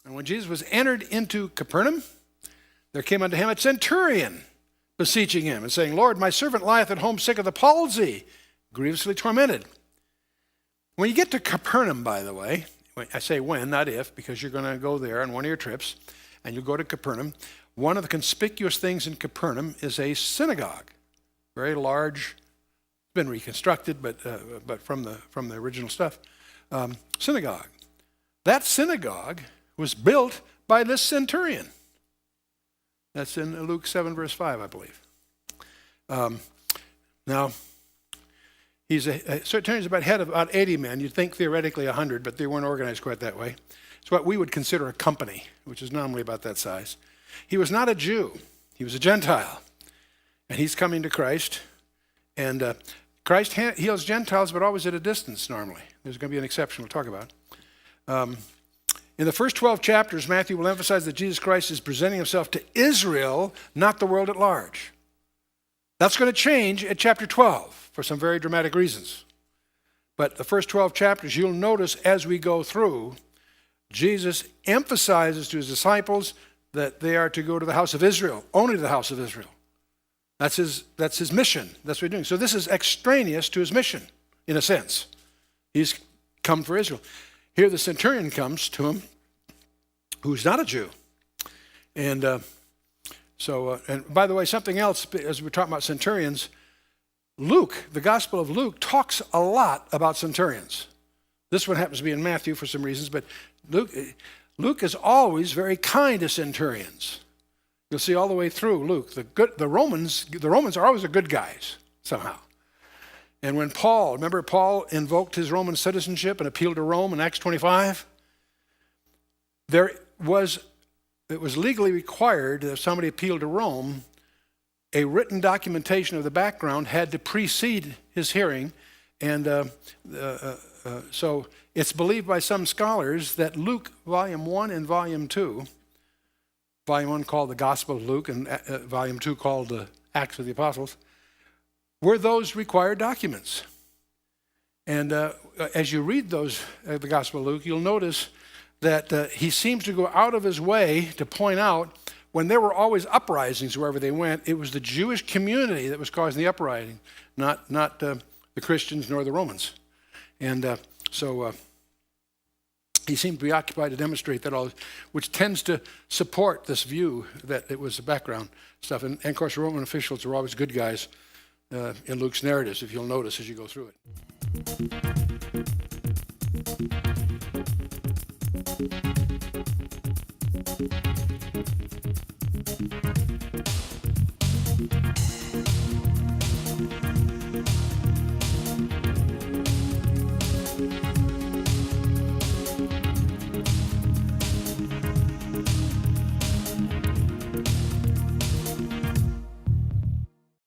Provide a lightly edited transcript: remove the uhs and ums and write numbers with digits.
And when Jesus was entered into Capernaum, there came unto him a centurion, beseeching him and saying, Lord, my servant lieth at home sick of the palsy, grievously tormented. When you get to Capernaum, by the way, I say when, not if, because you're going to go there on one of your trips, and you'll go to Capernaum. One of the conspicuous things in Capernaum is a synagogue, very large, been reconstructed, but from the original stuff, synagogue. That synagogue was built by this centurion. That's in Luke 7, verse 5, I believe. Now, Centurion's about head of about 80 men. You'd think theoretically 100, but they weren't organized quite that way. It's what we would consider a company, which is normally about that size. He was not a Jew. He was a Gentile. And he's coming to Christ. And Christ heals Gentiles, but always at a distance normally. There's going to be an exception we'll talk about. In the first 12 chapters, Matthew will emphasize that Jesus Christ is presenting himself to Israel, not the world at large. That's going to change at chapter 12 for some very dramatic reasons. But the first 12 chapters, you'll notice as we go through, Jesus emphasizes to his disciples that they are to go to the house of Israel, only to the house of Israel. That's his mission. That's what he's doing. So this is extraneous to his mission, in a sense. He's come for Israel. Here the centurion comes to him, who's not a Jew. And and by the way, something else, as we're talking about centurions, Luke, the Gospel of Luke, talks a lot about centurions. This one happens to be in Matthew for some reasons, but Luke is always very kind to centurions. You'll see all the way through Luke. The Romans are always the good guys, somehow. And when remember Paul invoked his Roman citizenship and appealed to Rome in Acts 25? It was legally required that if somebody appealed to Rome, a written documentation of the background had to precede his hearing. And so it's believed by some scholars that Luke, volume 1 and volume 2, volume 1 called the Gospel of Luke and volume 2 called the Acts of the Apostles, were those required documents. And as you read those, the Gospel of Luke, you'll notice that he seems to go out of his way to point out when there were always uprisings wherever they went, it was the Jewish community that was causing the uprising, not the Christians nor the Romans. And so he seemed to be occupied to demonstrate that all, which tends to support this view that it was the background stuff. And of course, Roman officials are always good guys in Luke's narratives, if you'll notice as you go through it.